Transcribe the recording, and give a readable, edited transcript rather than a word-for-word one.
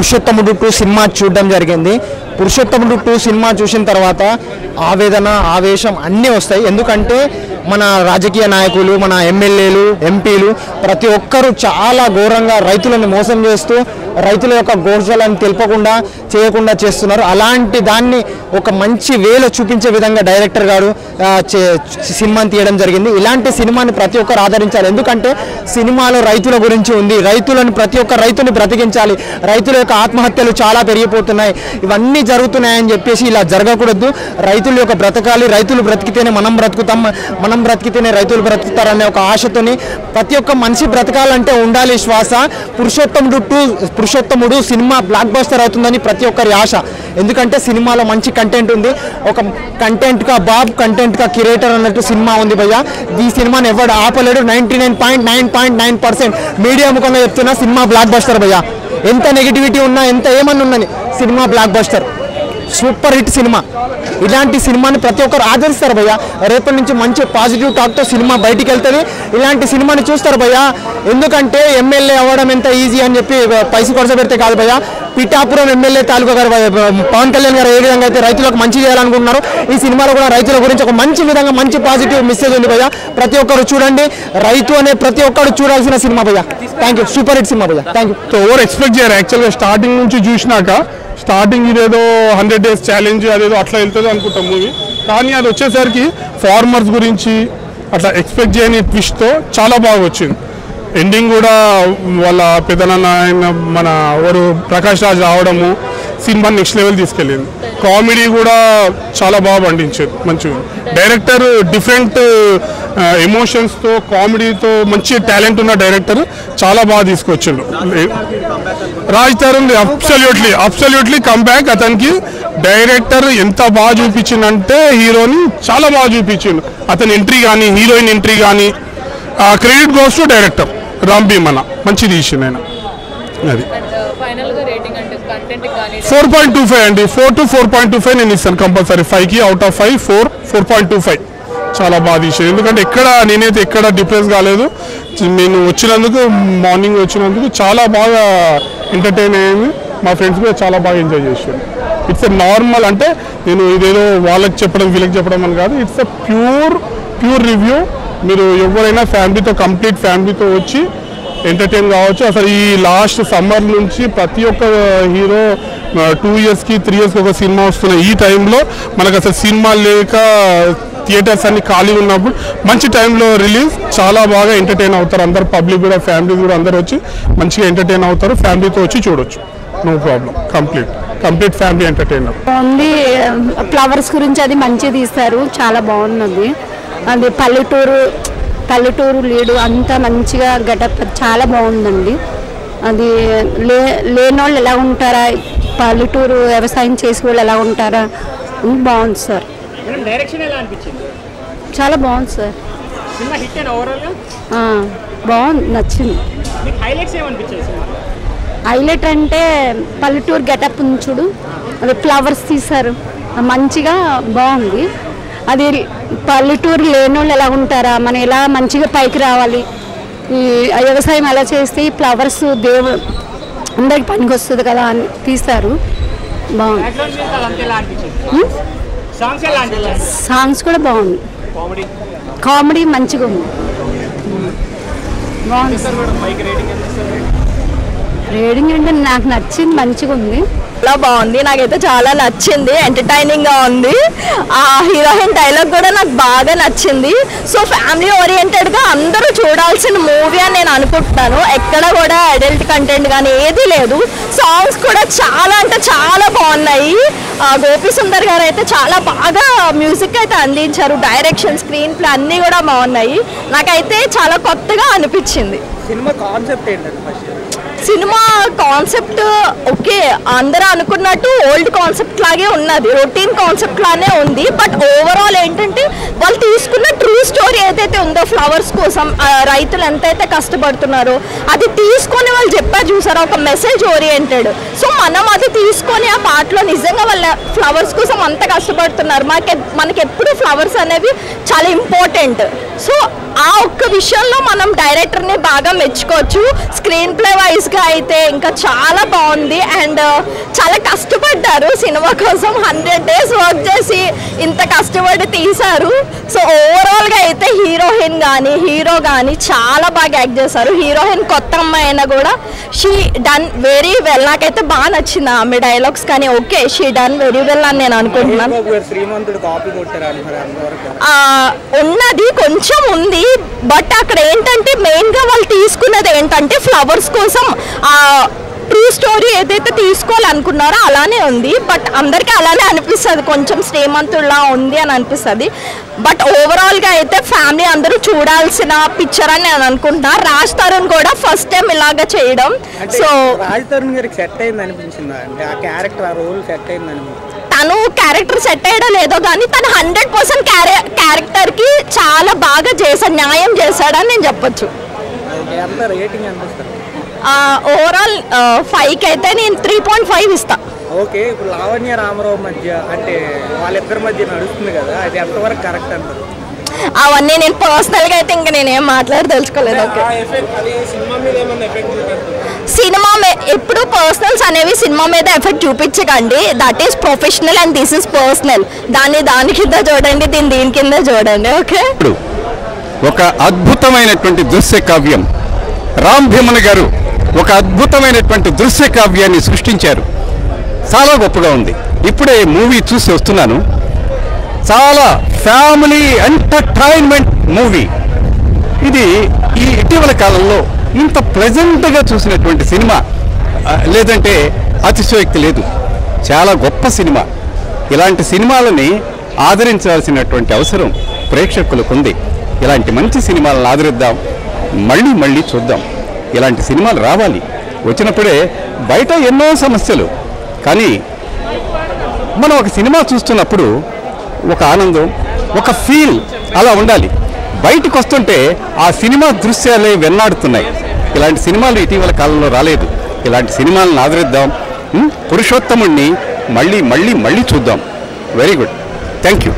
పురుషోత్తముడు 2 సినిమా చూడడం జరిగింది. పురుషోత్తముడు 2 సినిమా చూసిన తర్వాత ఆవేదన ఆవేశం అన్నీ వస్తాయి. ఎందుకంటే మన రాజకీయ నాయకులు, మన ఎమ్మెల్యేలు, ఎంపీలు ప్రతి ఒక్కరూ చాలా ఘోరంగా రైతులను మోసం చేస్తూ రైతుల యొక్క గోష్ఠాలను తెలుపకుండా చేయకుండా చేస్తున్నారు. అలాంటి దాన్ని ఒక మంచి వేలో చూపించే విధంగా డైరెక్టర్ గారు సినిమాని తీయడం జరిగింది. ఇలాంటి సినిమాని ప్రతి ఒక్కరు ఆదరించాలి. ఎందుకంటే సినిమాలో రైతుల గురించి ఉంది. రైతులను ప్రతి ఒక్క రైతుని బ్రతికించాలి. రైతుల యొక్క ఆత్మహత్యలు చాలా పెరిగిపోతున్నాయి. ఇవన్నీ జరుగుతున్నాయని చెప్పేసి ఇలా జరగకూడదు. రైతుల యొక్క బ్రతకాలి. రైతులు బ్రతికితేనే మనం బ్రతుకుతాం, మనం బ్రతికితేనే రైతులు బ్రతుకుతారనే ఒక ఆశతోని ప్రతి ఒక్క మనిషి బ్రతకాలంటే ఉండాలి శ్వాస. పురుషోత్తముడు సినిమా బ్లాక్ బస్టర్ అవుతుందని ప్రతి ఒక్కరి ఆశ. ఎందుకంటే సినిమాలో మంచి కంటెంట్ ఉంది. ఒక కంటెంట్ కా బాబ్, కంటెంట్ కా క్రియేటర్ అన్నట్టు సినిమా ఉంది భయ్య. ఈ సినిమాని ఎవరు ఆపలేడు. 99.9% మీడియా ముఖంగా చెప్తున్నా సినిమా బ్లాక్ బస్టర్ భయ్య. ఎంత నెగిటివిటీ ఉన్నా, ఎంత ఏమన్నా ఉన్నది, cinema block buster, super hit cinema. ఇలాంటి సినిమాని ప్రతి ఒక్కరు ఆదరిస్తారు భయ్య. రేపటి నుంచి మంచి పాజిటివ్ టాక్తో సినిమా బయటికి వెళ్తుంది. ఇలాంటి సినిమాని చూస్తారు భయ్య. ఎందుకంటే ఎమ్మెల్యే అవ్వడం ఎంత ఈజీ అని చెప్పి పైసలు ఖర్చు పెడితే కాదు భయ్య. పిఠాపురం ఎమ్మెల్యే తాలూకా గారు పవన్ కళ్యాణ్ గారు ఏ విధంగా అయితే రైతులకు మంచి చేయాలనుకుంటున్నారు, ఈ సినిమాలో కూడా రైతుల గురించి ఒక మంచి విధంగా మంచి పాజిటివ్ మెసేజ్ ఉంది భయ్య. ప్రతి ఒక్కరు చూడండి. రైతు అనే ప్రతి ఒక్కరు చూడాల్సిన సినిమా భయ్య. Thank you. సూపర్ హిట్ సినిమా భయ్య. Thank you. ఎవరు ఎక్స్పెక్ట్ చేయరు యాక్చువల్గా. స్టార్టింగ్ నుంచి చూసినాక స్టార్టింగ్ ఇదేదో 100 days ఛాలెంజ్ అదేదో అట్లా వెళ్తుంది అనుకుంటాం మూవీ. కానీ అది వచ్చేసరికి ఫార్మర్స్ గురించి అట్లా ఎక్స్పెక్ట్ చేయని ట్విస్ట్తో చాలా బాగా వచ్చింది. ఎండింగ్ కూడా వాళ్ళ పెద్దనాన్న మన ఎవరు ప్రకాష్ రాజ్ రావడము సినిమాని నెక్స్ట్ లెవెల్ తీసుకెళ్ళింది. కామెడీ కూడా చాలా బాగా పండించారు మంచిగా. డైరెక్టర్ డిఫరెంట్ ఎమోషన్స్తో కామెడీతో మంచి టాలెంట్ ఉన్న డైరెక్టర్ చాలా బాగా తీసుకొచ్చిండు. Raj Tarun absolutely comeback. అతనికి డైరెక్టర్ ఎంత బాగా చూపించిందంటే హీరోని చాలా బాగా చూపించిండు. అతని ఎంట్రీ కానీ, హీరోయిన్ ఎంట్రీ కానీ, credit goes to director Ram Bhimanna. మంచి తీసిండు ఆయన. అది 4.25 అండి. 4 to 4.25 నేను ఇస్తాను కంపల్సరీ. 5కి అవుట్ ఆఫ్ 5 4.25 చాలా బాగా తీసాను. ఎందుకంటే నేనైతే ఎక్కడ డిప్రెస్ కాలేదు. నేను మార్నింగ్ వచ్చినందుకు చాలా బాగా ఎంటర్టైన్ అయ్యింది. మా ఫ్రెండ్స్ కూడా చాలా బాగా ఎంజాయ్ చేశారు. ఇట్స్ ఎ నార్మల్, అంటే నేను ఇదేదో వాళ్ళకి చెప్పడం వీళ్ళకి చెప్పడం అని కాదు. It's a pure review. మీరు ఎవరైనా కంప్లీట్ ఫ్యామిలీతో వచ్చి ఎంటర్టైన్ కావచ్చు. అసలు ఈ లాస్ట్ సమ్మర్ నుంచి ప్రతి ఒక్క హీరో 2 yearsకి 3 yearsకి ఒక సినిమా వస్తున్న ఈ టైంలో మనకు అసలు సినిమా లేక థియేటర్స్ అన్ని ఖాళీ ఉన్నప్పుడు మంచి టైంలో రిలీజ్ చాలా బాగా ఎంటర్టైన్ అవుతారు అందరు. పబ్లిక్ కూడా, ఫ్యామిలీస్ కూడా అందరు వచ్చి మంచిగా ఎంటర్టైన్ అవుతారు. ఫ్యామిలీతో వచ్చి చూడొచ్చు, no problem. Complete family entertainer. Only flowers గురించి అది మంచిగా తీస్తారు, చాలా బాగున్నది. అది పల్లెటూరు లీడు అంతా మంచిగా గెటప్ చాలా బాగుందండి. అది లేనోళ్ళు ఎలా ఉంటారా, పల్లెటూరు వ్యవసాయం చేసే వాళ్ళు ఎలా ఉంటారా, బాగుంది సార్. చాలా బాగుంది సార్. బాగుంది, నచ్చింది. హైలైట్ అంటే పల్లెటూరు గెటప్ ఉంది చూడు, అది ఫ్లవర్స్ తీశారు మంచిగా బాగుంది. అది పల్లెటూరు లేనోళ్ళు ఎలా ఉంటారా, మనం ఎలా మంచిగా పైకి రావాలి, ఈ వ్యవసాయం ఎలా చేస్తే ఈ ఫ్లవర్స్ అందరికి పనికి వస్తుంది కదా అని తీస్తారు. బాగుంది. సాంగ్స్ కూడా బాగుంది. కామెడీ మంచిగా ఉంది. బాగుంది. రేటింగ్ అంటే నాకు నచ్చింది, మంచిగా ఉంది. చాలా బాగుంది. నాకైతే చాలా నచ్చింది. ఎంటర్టైనింగ్ గా ఉంది. ఆ హీరోయిన్ డైలాగ్ కూడా నాకు బాగా నచ్చింది. సో ఫ్యామిలీ ఓరియంటెడ్ గా అందరూ చూడాల్సిన మూవీ అని నేను అనుకుంటున్నాను. ఎక్కడ కూడా అడల్ట్ కంటెంట్ కానీ ఏది లేదు. సాంగ్స్ కూడా చాలా అంటే చాలా బాగున్నాయి. గోపి సుందర్ గారు అయితే చాలా బాగా మ్యూజిక్ అయితే అందించారు. డైరెక్షన్, స్క్రీన్ ప్లే అన్నీ కూడా బాగున్నాయి. నాకైతే చాలా కొత్తగా అనిపించింది. సినిమా కాన్సెప్ట్ ఏంటంటే, సినిమా కాన్సెప్ట్ ఓకే, అందరూ అనుకున్నట్టు ఓల్డ్ కాన్సెప్ట్ లాగే ఉన్నది, రొటీన్ కాన్సెప్ట్ లానే ఉంది. బట్ ఓవరాల్ ఏంటంటే వాళ్ళు తీసుకున్న ట్రూ స్టోరీ ఏదైతే ఉందో ఫ్లవర్స్ కోసం రైతులు ఎంతైతే కష్టపడుతున్నారో అది తీసుకొని వాళ్ళు చెప్పారు చూసారా, ఒక మెసేజ్ ఓరియంటెడ్. సో మనం అది తీసుకొని ఆ పాటలో నిజంగా వాళ్ళ ఫ్లవర్స్ కోసం అంత కష్టపడుతున్నారు. మనకి ఎప్పుడు ఫ్లవర్స్ అనేవి చాలా ఇంపార్టెంట్. సో ఆ ఒక్క విషయంలో మనం డైరెక్టర్ని బాగా మెచ్చుకోవచ్చు. స్క్రీన్ ప్లే వైజ్ గా అయితే ఇంకా చాలా బాగుంది. అండ్ చాలా కష్టపడ్డారు సినిమా కోసం, 100 days వర్క్ చేసి ఇంత కష్టపడి తీశారు. సో ఓవరాల్ గా అయితే హీరోయిన్ కానీ హీరో కానీ చాలా బాగా యాక్ట్ చేశారు. హీరోయిన్ కొత్త అమ్మాయి అయినా కూడా షీ డన్ వెరీ వెల్. నాకైతే బాగా నచ్చింది ఆమె డైలాగ్స్ కానీ. Okay, she done very well అని నేను అనుకుంటున్నాను. ఉన్నది కొంచెం ఉంది, బట్ అక్కడ ఏంటంటే మెయిన్ గా వాళ్ళు తీసుకున్నది ఏంటంటే ఫ్లవర్స్ కోసం ట్రూ స్టోరీ ఏదైతే తీసుకోవాలనుకున్నారో అలానే ఉంది. బట్ అందరికీ అలానే అనిపిస్తుంది, కొంచెం శ్రీమంతుడిలా ఉంది అని అనిపిస్తుంది. బట్ ఓవరాల్ గా అయితే ఫ్యామిలీ అందరూ చూడాల్సిన పిక్చర్ అని నేను అనుకుంటున్నా. రాజ్ తరుణ్ కూడా ఫస్ట్ టైం ఇలాగా చేయడం. సో రాజ్ తరుణ్ గారికి సెట్ అయింది అనిపించిందా? అంటే ఆ క్యారెక్టర్, ఆ రోల్ సెట్ అయింది అనిపించింది? తను క్యారెక్టర్ సెట్ అయ్యడం లేదో కానీ తను 100% క్యారెక్టర్ కి చాలా బాగా చేశాడు, న్యాయం చేశాడని నేను చెప్పొచ్చు. ఎంత రేటింగ్ అనిపిస్తారు? ఓవరాల్ 5కి అయితే నేను 3.5 ఇస్తా. ఓకే, ఇప్పుడు లావణ్య రామారావు మధ్య అంటే వాళ్ళిద్దరి మధ్య నడుస్తుంది కదా, అది ఎంతవరకు కరెక్ట్ అంటారు? అవన్నీ నేను పర్సనల్ గా అయితే ఇంకా నేనేం తెలుసుకోలేదు. ఓకే, సినిమా ఎప్పుడు పర్సనల్స్ అనేవి సినిమా మీద ఎఫెక్ట్ చూపించకండి. That is professional and this is personal. దాని కింద చూడండి, దీని కింద చూడండి. ఓకే, ఒక అద్భుతమైనటువంటి దృశ్య కావ్యం, రామ్ భీమన్ గారు ఒక అద్భుతమైనటువంటి దృశ్య కావ్యాన్ని సృష్టించారు. చాలా గొప్పగా ఉంది. ఇప్పుడే మూవీ చూసి వస్తున్నాను. చాలా ఫ్యామిలీ ఎంటర్టైన్మెంట్ మూవీ ఇది. ఈ ఇటీవల కాలంలో ఇంత ప్లెజెంట్గా చూసినటువంటి సినిమా లేదంటే అతిశయోక్తి లేదు. చాలా గొప్ప సినిమా. ఇలాంటి సినిమాలని ఆదరించాల్సినటువంటి అవసరం ప్రేక్షకులకు ఉంది. ఇలాంటి మంచి సినిమాలను ఆదరిద్దాం, మళ్ళీ మళ్ళీ చూద్దాం. ఇలాంటి సినిమాలు రావాలి. వచ్చినప్పుడే బయట ఎన్నో సమస్యలు, కానీ మనం ఒక సినిమా చూస్తున్నప్పుడు ఒక ఆనందం, ఒక ఫీల్ అలా ఉండాలి. బయటకు వస్తుంటే ఆ సినిమా దృశ్యాలే వెన్నాడుతున్నాయి. ఇలాంటి సినిమాలు ఇటీవల కాలంలో రాలేదు. ఇలాంటి సినిమాలను ఆదరిద్దాం. పురుషోత్తముణ్ణి మళ్ళీ మళ్ళీ మళ్ళీ చూద్దాం. Very good, thank you.